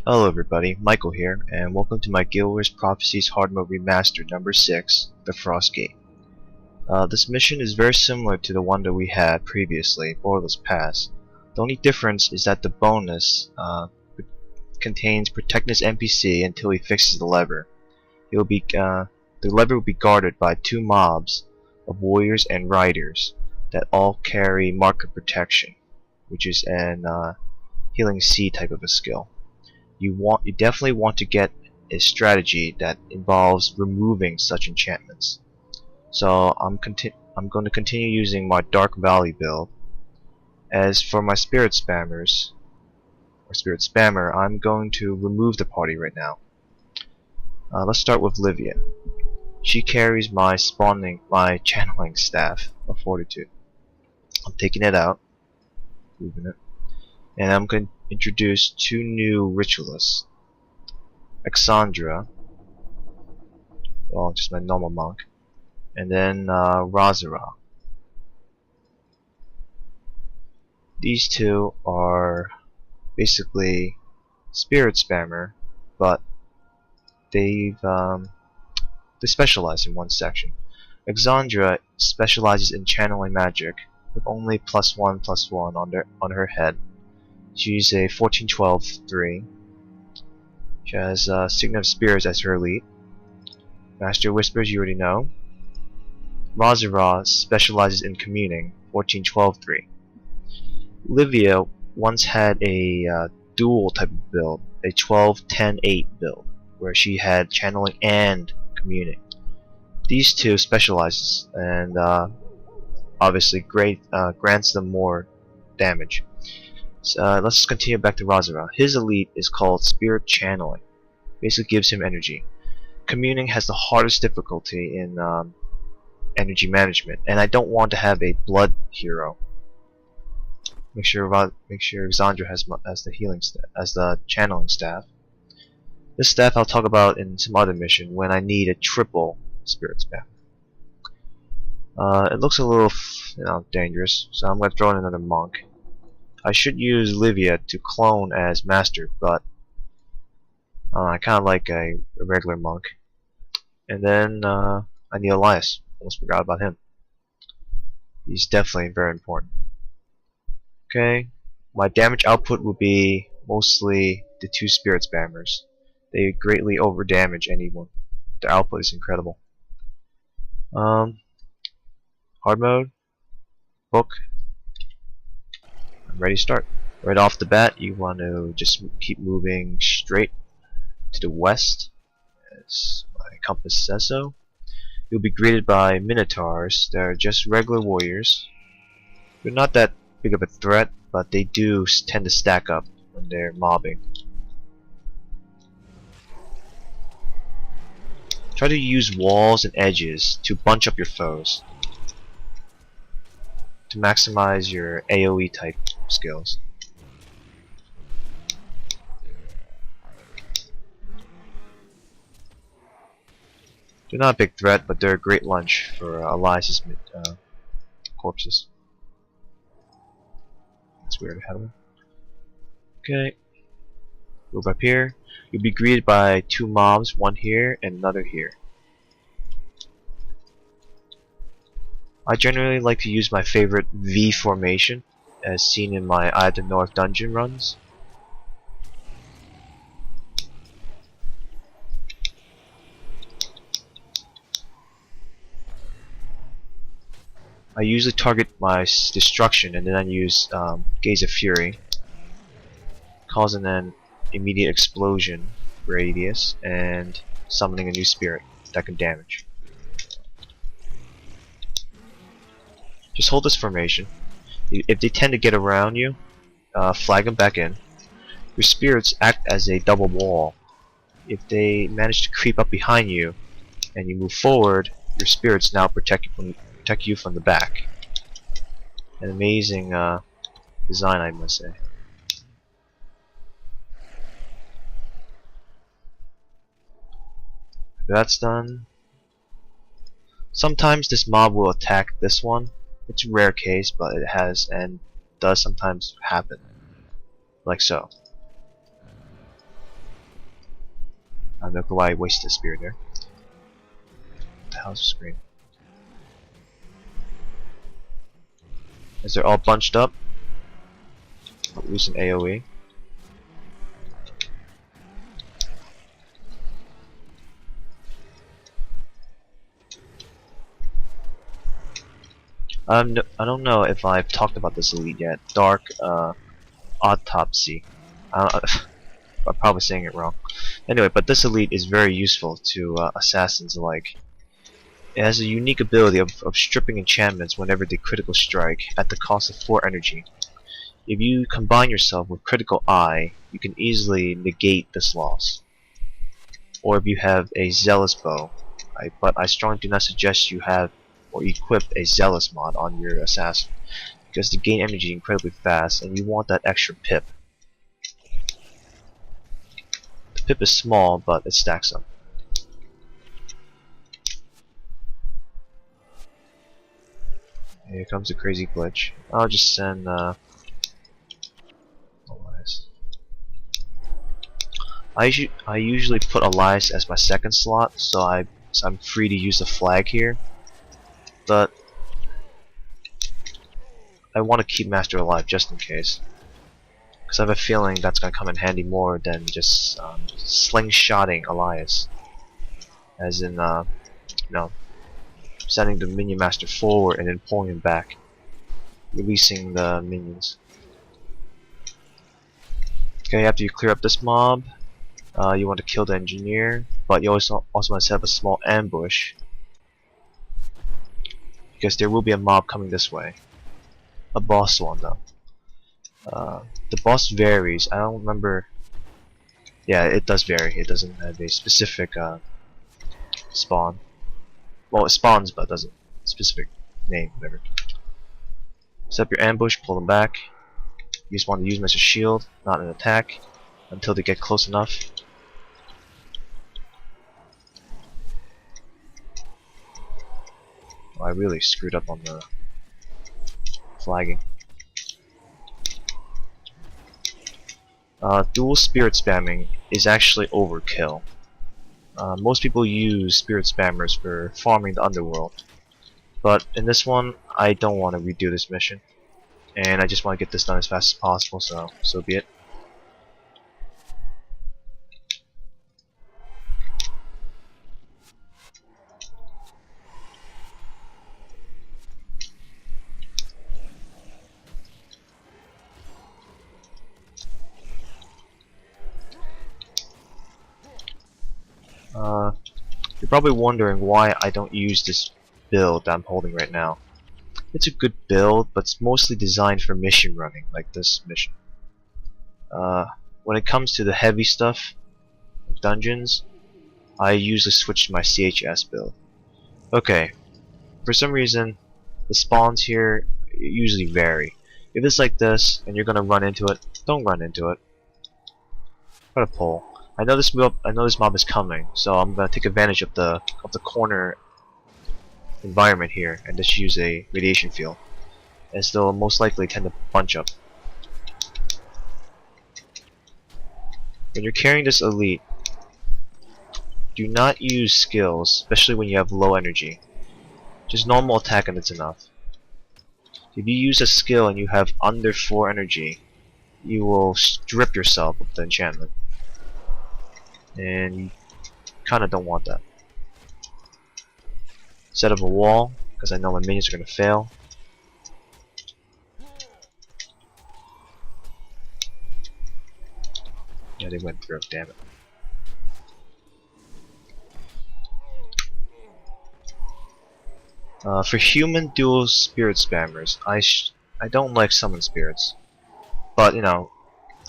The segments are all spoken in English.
Hello everybody, Michael here, and welcome to my Guild Wars Prophecies Hard Mode Remastered number 6, The Frost Gate. This mission is very similar to the one that we had previously, Borderless Pass. The only difference is that the bonus contains protect this NPC until he fixes the lever. The lever will be guarded by 2 mobs of warriors and riders that all carry mark of protection, which is an healing C type of a skill. You definitely want to get a strategy that involves removing such enchantments. So I'm going to continue using my Dark Valley build. As for my Spirit Spammers, or Spirit Spammer, I'm going to remove the party right now. Let's start with Livia. She carries my channeling staff of Fortitude. I'm taking it out, moving it, and I'm going to introduce 2 new ritualists. Exandra, well, just my normal monk, and then Razara. These 2 are basically Spirit Spammer, but they specialize in one section. Exandra specializes in channeling magic with only +1/+1 on her head. She's a 14-12-3. She has Signet of Spirits as her elite. Master Whispers, you already know. Razara specializes in communing, 14-12-3. Livia once had a dual type of build, a 12-10-8 build, where she had channeling and communing. These 2 specializes and obviously grants them more damage. Let's continue back to Razara. His elite is called Spirit Channeling. Basically gives him energy. Communing has the hardest difficulty in energy management, and I don't want to have a blood hero. Make sure Exandra has the healing as the channeling staff. This staff I'll talk about in some other mission when I need a triple Spirit Spam. It looks a little dangerous, so I'm going to throw in another monk. I should use Livia to clone as Master, but I kind of like a regular monk. And then I need Elias. Almost forgot about him. He's definitely very important. Okay, my damage output will be mostly the 2 Spirit Spammers. They greatly over damage anyone. Their output is incredible. Hard mode, book. I'm ready to start. Right off the bat, you want to just keep moving straight to the west, as my compass says so. You'll be greeted by Minotaurs. They're just regular warriors. They're not that big of a threat, but they do tend to stack up when they're mobbing. Try to use walls and edges to bunch up your foes to maximize your AoE type skills. They're not a big threat, but they're a great lunch for Elias's corpses. That's weird. How do Okay. Move up here. You'll be greeted by 2 mobs, one here and another here. I generally like to use my favorite V formation, as seen in my Eye of the North dungeon runs. I usually target my destruction and then I use Gaze of Fury, causing an immediate explosion radius and summoning a new spirit that can damage. Just hold this formation. If they tend to get around you, flag them back in. Your spirits act as a double wall. If they manage to creep up behind you and you move forward, your spirits now protect you from the back. An amazing design, I must say. After that's done, sometimes this mob will attack this one. It's a rare case, but it has and does sometimes happen. Like so. I don't know why I wasted a spear there. What the hell's the screen? As they're all bunched up, using AoE. I don't know if I've talked about this elite yet. Dark Autopsy. I'm probably saying it wrong. Anyway, but this elite is very useful to assassins alike. It has a unique ability of stripping enchantments whenever they critical strike at the cost of 4 energy. If you combine yourself with Critical Eye, you can easily negate this loss. Or if you have a Zealous Bow, but I strongly do not suggest you have or equip a Zealous mod on your assassin, because they gain energy incredibly fast and you want that extra pip. The pip is small, but it stacks up. Here comes a crazy glitch. I'll just send Elias. I usually put Elias as my second slot, so I'm free to use the flag here. But I want to keep Master alive just in case, because I have a feeling that's gonna come in handy more than just slingshotting Elias, as in sending the minion master forward and then pulling him back, releasing the minions. Okay, after you clear up this mob, you want to kill the engineer, but you also want to set up a small ambush, because there will be a mob coming this way. A boss one though. The boss varies. I don't remember. Yeah, it does vary. It doesn't have a specific spawn. Well, it spawns, but doesn't specific name. Whatever. Set up your ambush. Pull them back. You just want to use them as a shield, not an attack, until they get close enough. Oh, I really screwed up on the flagging. Dual spirit spamming is actually overkill. Most people use spirit spammers for farming the underworld, but in this one I don't want to redo this mission, and I just want to get this done as fast as possible, so be it. You're probably wondering why I don't use this build that I'm holding right now. It's a good build, but it's mostly designed for mission running, like this mission. When it comes to the heavy stuff, like dungeons, I usually switch to my CHS build. Okay, for some reason, the spawns here usually vary. If it's like this, and you're gonna run into it, don't run into it. Try to pull. I know this mob is coming, so I'm gonna take advantage of the corner environment here and just use a radiation field, as they'll most likely tend to bunch up. When you're carrying this elite, do not use skills, especially when you have low energy. Just normal attack and it's enough. If you use a skill and you have under 4 energy, you will strip yourself of the enchantment. And you kinda don't want that. Set up a wall, because I know my minions are gonna fail. Yeah, they went through, damn it. For human dual spirit spammers, I don't like summon spirits, but you know,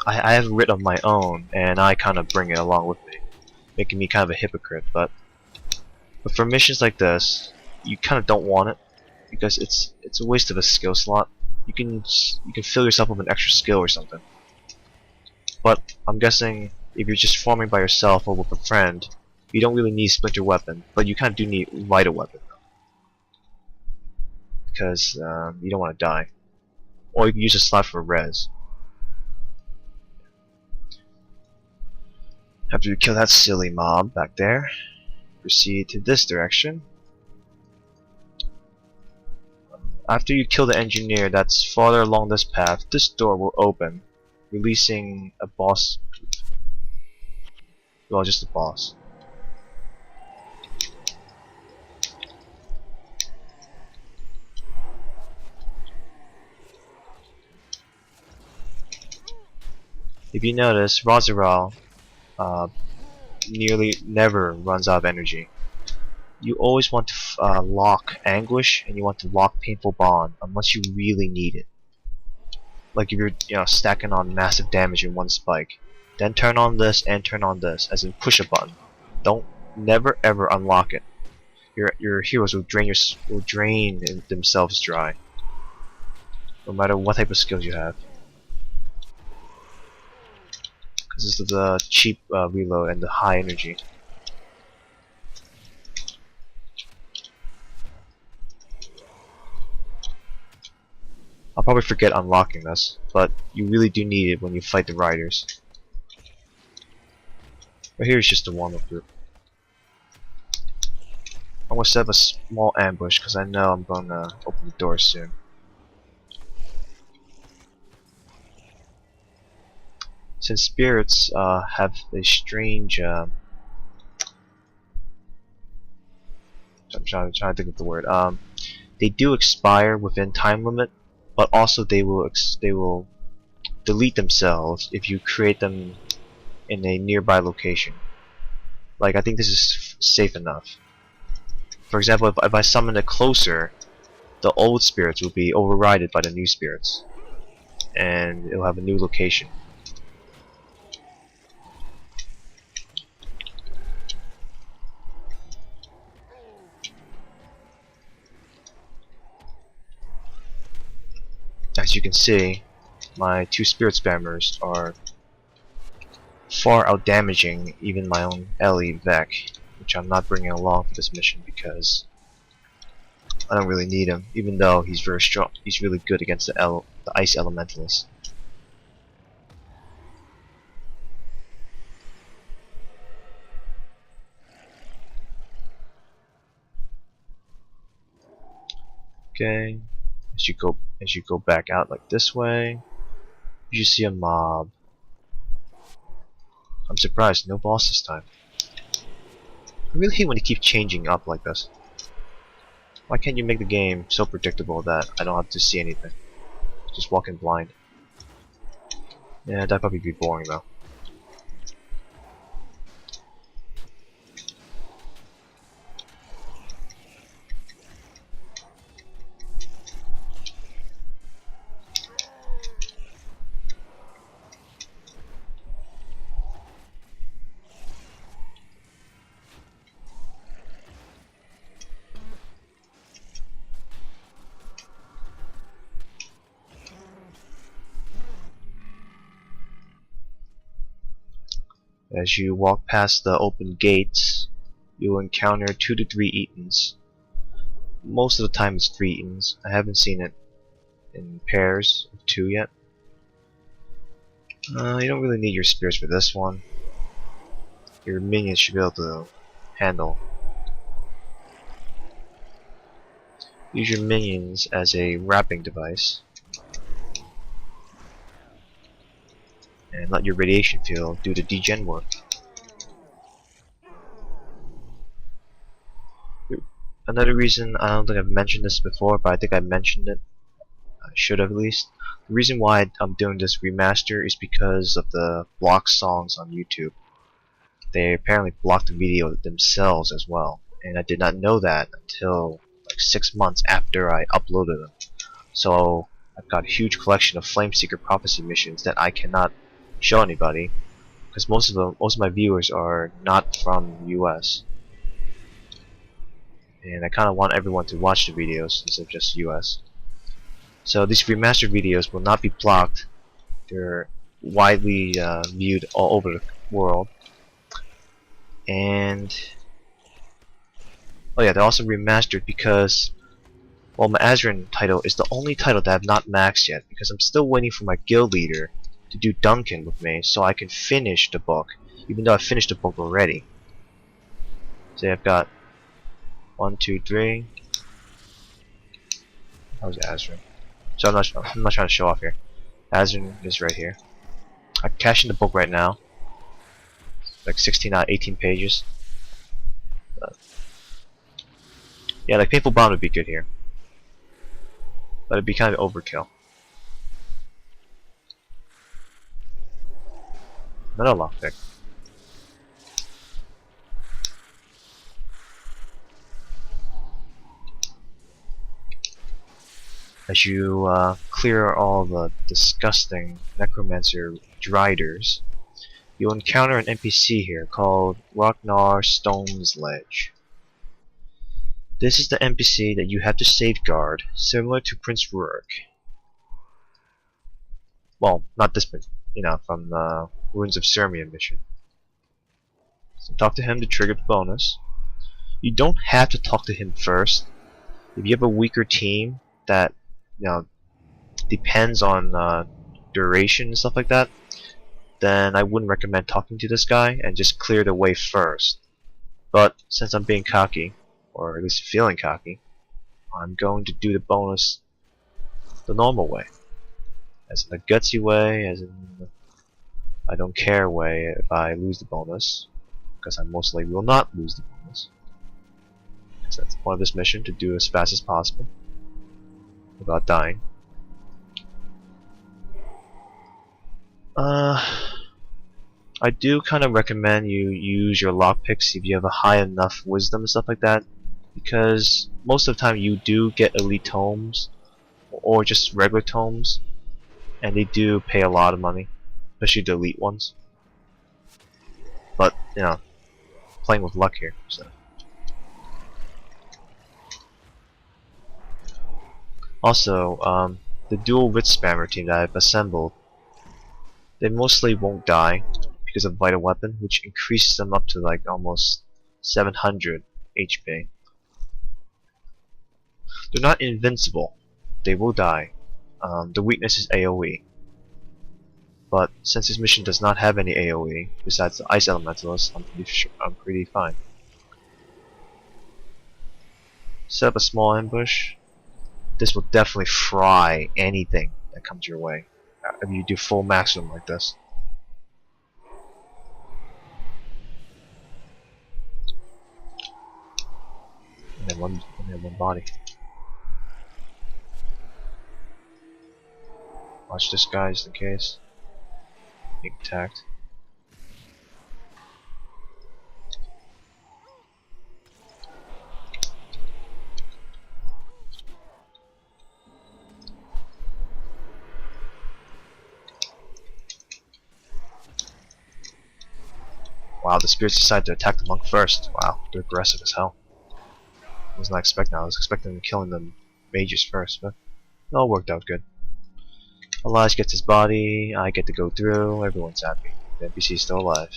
I have writ of my own, and I kind of bring it along with me, making me kind of a hypocrite. But for missions like this, you kind of don't want it, because it's a waste of a skill slot. You can fill yourself with an extra skill or something. But I'm guessing if you're just farming by yourself or with a friend, you don't really need Splinter Weapon, but you kind of do need Vital Weapon, because you don't want to die. Or you can use a slot for res. After you kill that silly mob back there, proceed to this direction. After you kill the engineer that's farther along this path, this door will open, releasing a boss. Well, just a boss. If you notice, Razaral nearly never runs out of energy. You always want to lock Anguish, and you want to lock Painful Bond unless you really need it. Like if you're stacking on massive damage in one spike. Then turn on this and turn on this, as in push a button. Don't never ever unlock it. Your heroes will drain themselves dry, no matter what type of skills you have. Because this is the cheap reload and the high energy. I'll probably forget unlocking this, but you really do need it when you fight the riders. But here's just a warm-up group. I'm gonna set up a small ambush because I know I'm gonna open the door soon. Since spirits have a strange I'm trying to think of the word. They do expire within time limit, but also they will delete themselves if you create them in a nearby location. Like, I think this is safe enough. For example, if I summon it closer, the old spirits will be overridden by the new spirits, and it'll have a new location. As you can see, my two spirit spammers are far out damaging even my own Ellie Vec, which I'm not bringing along for this mission because I don't really need him, even though he's very strong. He's really good against the Ice Elementalists. Okay, as you go back out like this way, you see a mob. I'm surprised, no boss this time. I really hate when they keep changing up like this. Why can't you make the game so predictable that I don't have to see anything? Just walk in blind. Yeah, that'd probably be boring though. As you walk past the open gates, you will encounter 2 to 3 Etons. Most of the time it's 3 Etons. I haven't seen it in pairs of 2 yet. You don't really need your spears for this one. Your minions should be able to handle. Use your minions as a wrapping device. And let your radiation field do the degen work. Another reason, I don't think I've mentioned this before, but I think I mentioned it. I should have at least. The reason why I'm doing this remaster is because of the blocked songs on YouTube. They apparently blocked the video themselves as well, and I did not know that until like 6 months after I uploaded them. So I've got a huge collection of Flameseeker Prophecy missions that I cannot show anybody, because most of my viewers are not from the US, and I kind of want everyone to watch the videos instead of just US. So these remastered videos will not be blocked. They're widely viewed all over the world, and oh yeah, they're also remastered because, well, my Azran title is the only title that I have not maxed yet, because I'm still waiting for my guild leader to do Duncan with me so I can finish the book. even though I finished the book already. Say I've got 1, 2, 3. How's Azrin? So I'm not trying to show off here. Azrin is right here. I can cash in the book right now. Like 16 out of 18 pages. Yeah, like Painful Bond would be good here. But it'd be kind of overkill. Another lockpick. As you clear all the disgusting necromancer driders, you'll encounter an NPC here called Ragnar Stone's Ledge. This is the NPC that you have to safeguard, similar to Prince Rurik. Well, not this one, from the Ruins of Sirmium mission. So talk to him to trigger the bonus. You don't have to talk to him first. If you have a weaker team that, depends on duration and stuff like that, then I wouldn't recommend talking to this guy and just clear the way first. But since I'm being cocky, or at least feeling cocky, I'm going to do the bonus the normal way. As in the gutsy way, as in the I don't care way if I lose the bonus, because I most likely will not lose the bonus. So that's the point of this mission, to do as fast as possible without dying. I do kind of recommend you use your lockpicks if you have a high enough wisdom and stuff like that, because most of the time you do get elite tomes or just regular tomes, and they do pay a lot of money, especially the elite ones. But playing with luck here. So. Also, the dual wit spammer team that I've assembled, they mostly won't die because of vital weapon, which increases them up to like almost 700 HP. They're not invincible. They will die. The weakness is AoE. But since this mission does not have any AoE besides the Ice Elementalist, I'm pretty fine. Set up a small ambush. This will definitely fry anything that comes your way if you do full maximum like this. And then one body. Watch this guy just in case. Being attacked. Wow, the spirits decided to attack the monk first. Wow, they're aggressive as hell. I was not expecting that. I was expecting them killing the mages first, but it all worked out good. Elias gets his body, I get to go through, everyone's happy. The NPC is still alive.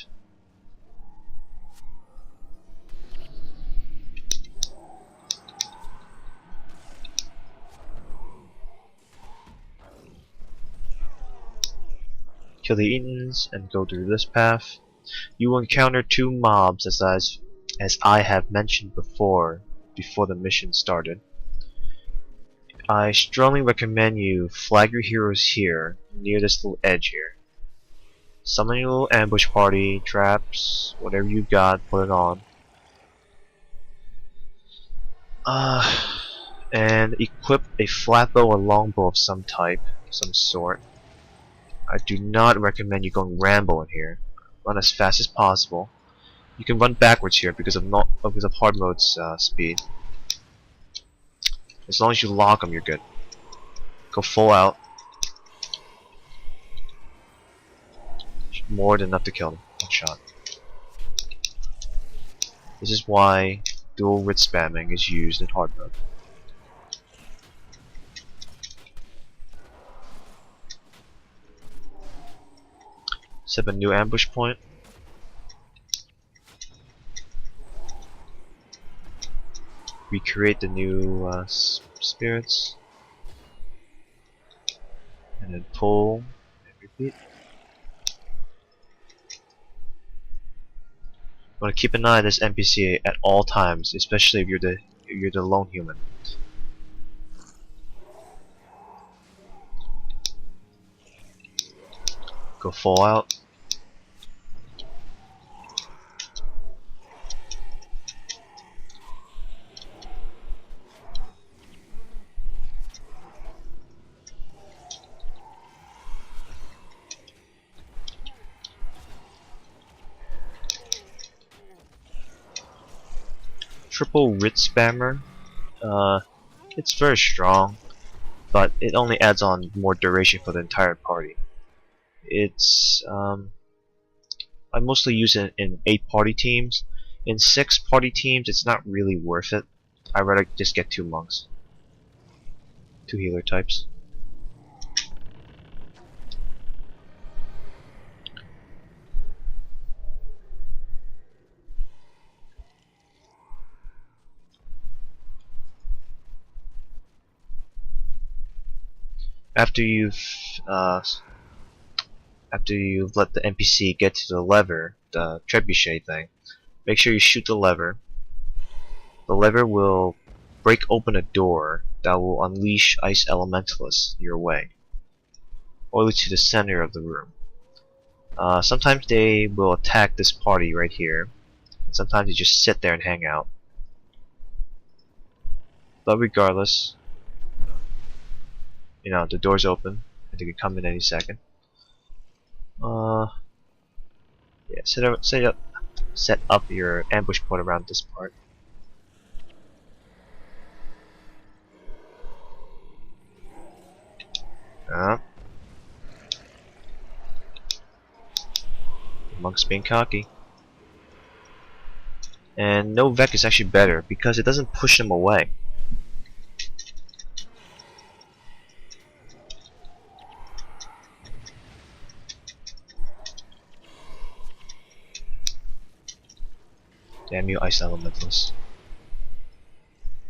Kill the Etons and go through this path. You will encounter two mobs as I have mentioned before the mission started. I strongly recommend you flag your heroes here, near this little edge here. Summon your little ambush party, traps, whatever you got, put it on. And equip a flatbow or longbow of some type, some sort. I do not recommend you going Rambo in here. Run as fast as possible. You can run backwards here because of hard mode's speed. As long as you lock them, you're good. Go full out. More than enough to kill them. One shot. This is why dual writ spamming is used in hard mode. Set up a new ambush point. Recreate the new spirits. And then pull and repeat. want to keep an eye on this NPC at all times, especially if you're the lone human. Go full out. Triple Writ Spammer. It's very strong, but it only adds on more duration for the entire party. It's I mostly use it in 8 party teams. In 6 party teams, it's not really worth it. I'd rather just get 2 monks, 2 healer types. After you've uh, after you've let the NPC get to the lever, the trebuchet thing, make sure you shoot the lever. The lever will break open a door that will unleash ice elementalists your way, or to the center of the room. Sometimes they will attack this party right here. Sometimes they just sit there and hang out. But regardless, you know, the door's open and they can come in any second. Yeah, set up your ambush point around this part. Monk's being cocky. And no Vec is actually better because it doesn't push them away. Damn you, Ice Elementals.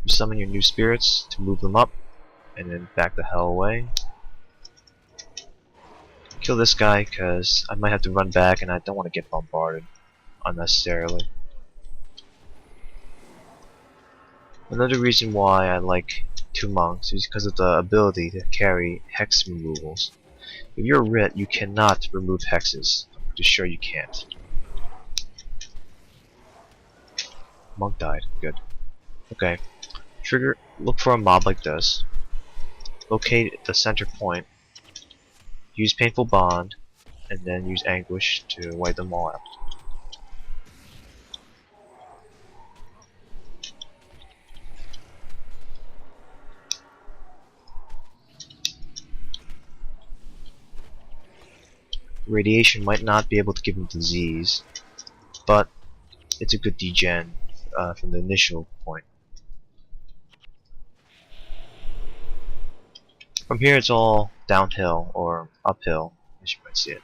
You summon your new spirits to move them up, and then back the hell away. Kill this guy, because I might have to run back and I don't want to get bombarded unnecessarily. Another reason why I like 2 monks is because of the ability to carry hex removals. If you're a Writ, you cannot remove hexes. I'm pretty sure you can't. Monk died. Good. Okay. Look for a mob like this. Locate the center point. Use Painful Bond, and then use Anguish to wipe them all out. Radiation might not be able to give him disease, but it's a good degen from the initial point. From here it's all downhill or uphill, as you might see it.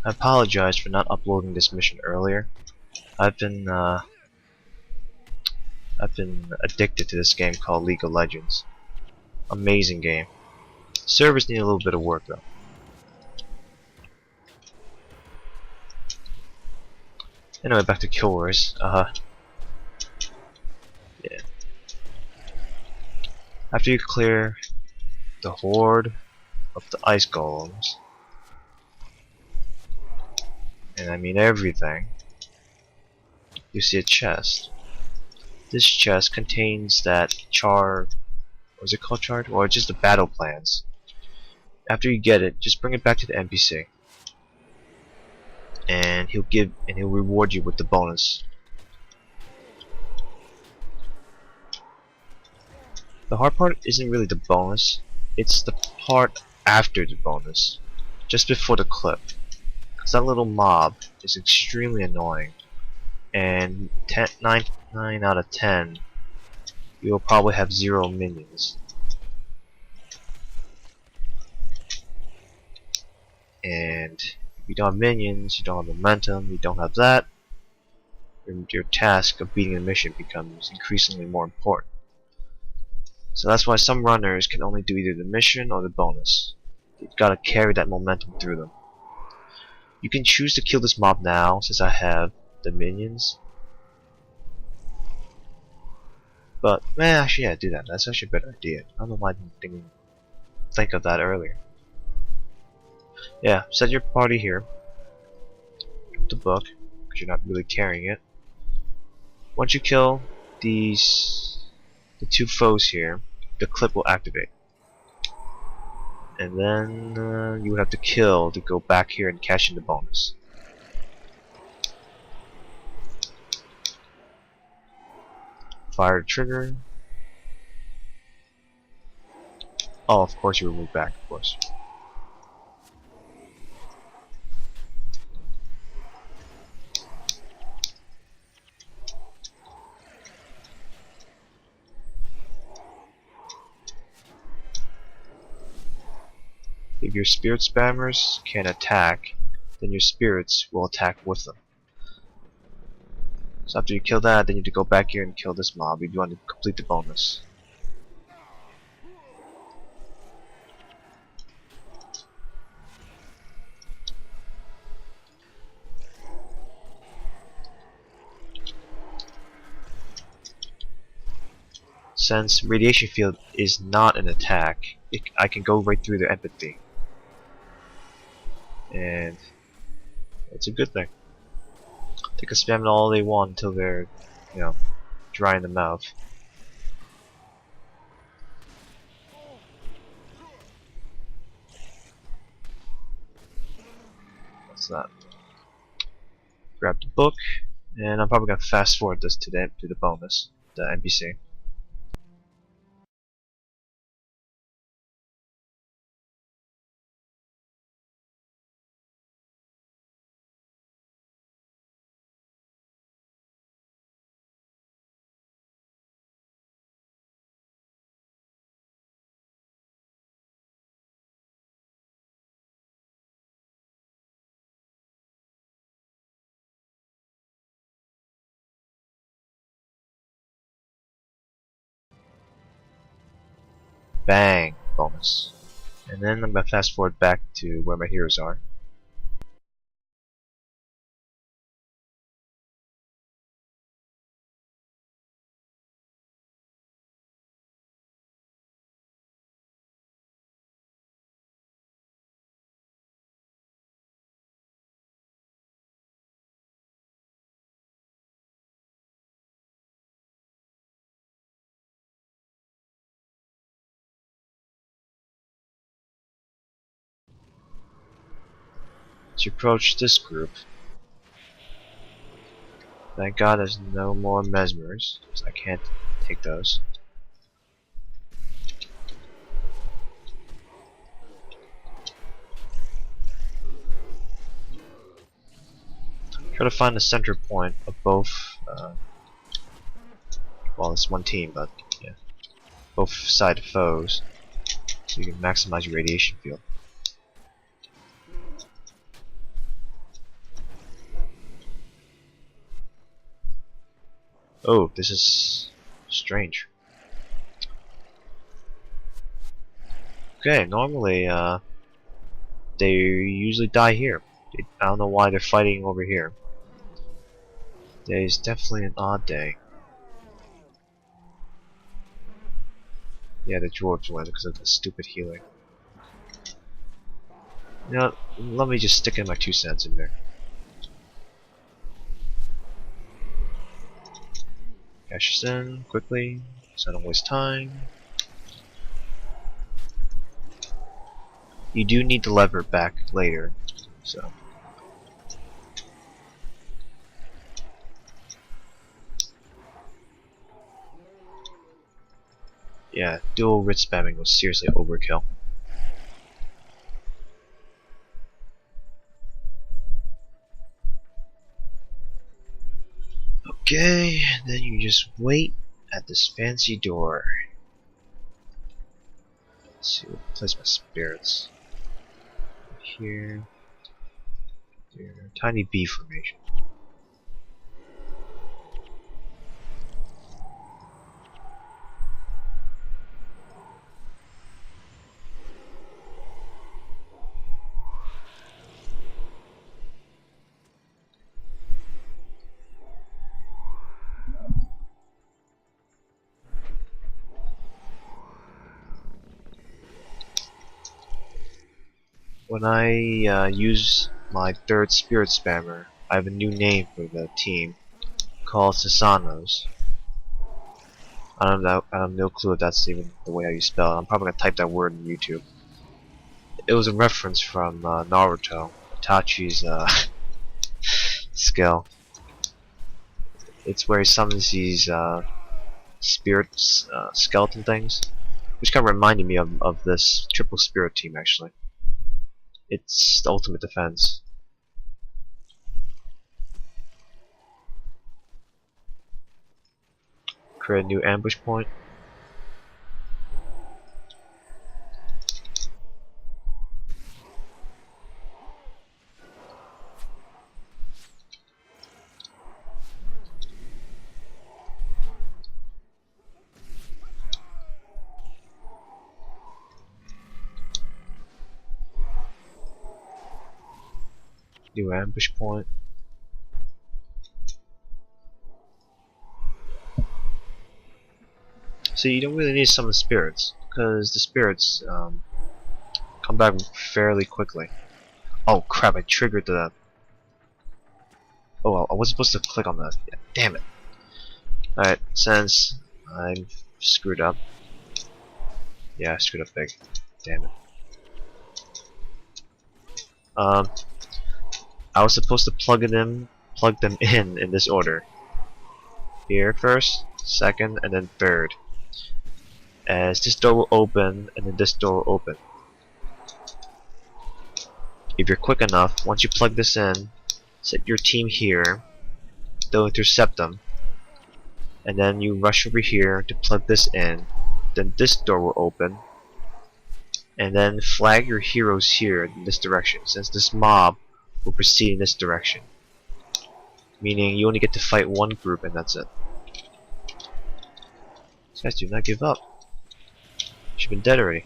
I apologize for not uploading this mission earlier. I've been addicted to this game called League of Legends. Amazing game. Servers need a little bit of work though. Anyway, back to Kill Wars. Yeah. After you clear the horde of the ice golems, and I mean everything, you see a chest. This chest contains that was it called chart? Or just the battle plans. After you get it, just bring it back to the NPC. And he'll reward you with the bonus. The hard part isn't really the bonus, it's the part after the bonus. Just before the clip. Because that little mob is extremely annoying. And 9 out of 10 you'll probably have 0 minions. And if you don't have minions, you don't have momentum, you don't have that, your task of beating the mission becomes increasingly more important. So that's why some runners can only do either the mission or the bonus. You've got to carry that momentum through them. You can choose to kill this mob now, since I have the minions. But, actually, yeah, do that. That's actually a better idea. I don't know why I didn't think of that earlier. Yeah, set your party here. Drop the book, because you're not really carrying it. Once you kill the 2 foes here, the clip will activate. And then you would have to kill to go back here and cash in the bonus. Fire the trigger. Oh, of course you will move back, of course. If your spirit spammers can attack, then your spirits will attack with them. So after you kill that, then you have to go back here and kill this mob if you want to complete the bonus. Since radiation field is not an attack, I can go right through their empathy. And it's a good thing. They can spam it all they want until they're, dry in the mouth. What's that? Grab the book, and I'm probably gonna fast forward this to the bonus, the NPC. Bang! Bonus. And then I'm gonna fast forward back to where my heroes are. To approach this group. Thank God there's no more mesmers, because I can't take those. Try to find the center point of both, well, it's one team, but yeah, both side foes, so you can maximize your radiation field. Oh, this is strange. Okay, normally, they usually die here. I don't know why they're fighting over here. Today's definitely an odd day. Yeah, the dwarves win because of the stupid healing. You know, let me just stick in my 2 cents in there. Cash this in quickly, so I don't waste time. You do need to lever back later, so. Yeah, dual writ spamming was seriously overkill. Okay, then you just wait at this fancy door. Let's see, place my spirits. Here. Here. Tiny B formation. When I use my third spirit spammer, I have a new name for the team called Sasanos. I have no clue if that's even the way how you spell it. I'm probably gonna type that word in YouTube. It was a reference from Naruto, Itachi's skill. It's where he summons these spirits, skeleton things, which kind of reminded me of this triple spirit team actually. It's the ultimate defense. Create a new ambush point. New ambush point. So you don't really need to summon spirits, because the spirits come back fairly quickly. Oh crap, I triggered the... Oh, I wasn't supposed to click on that. Yeah, damn it. Alright, since I'm screwed up. Yeah, I screwed up big. Damn it. I was supposed to plug them in this order. Here first, second, and then third. As this door will open, and then this door will open. If you're quick enough, once you plug this in, set your team here, they'll intercept them, and then you rush over here to plug this in, then this door will open, and then flag your heroes here in this direction, since this mob will proceed in this direction. Meaning you only get to fight one group and that's it. These guys do not give up. Should've been dead already.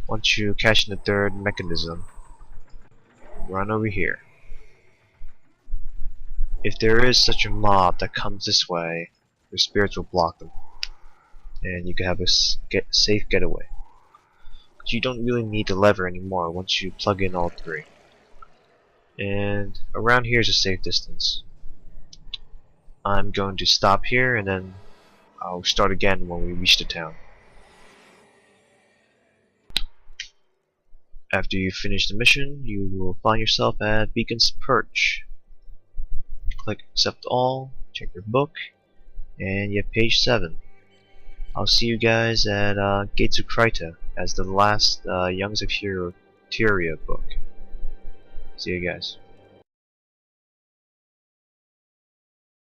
Once you catch the third mechanism, run over here. If there is such a mob that comes this way, your spirits will block them, and you can have a safe getaway. But you don't really need the lever anymore once you plug in all three. And around here is a safe distance. I'm going to stop here and then I'll start again when we reach the town. After you finish the mission, you will find yourself at Beacon's Perch. Click accept all, check your book, and you have page 7. I'll see you guys at Gates of Kryta as the last Youngs of Teria book. See you guys.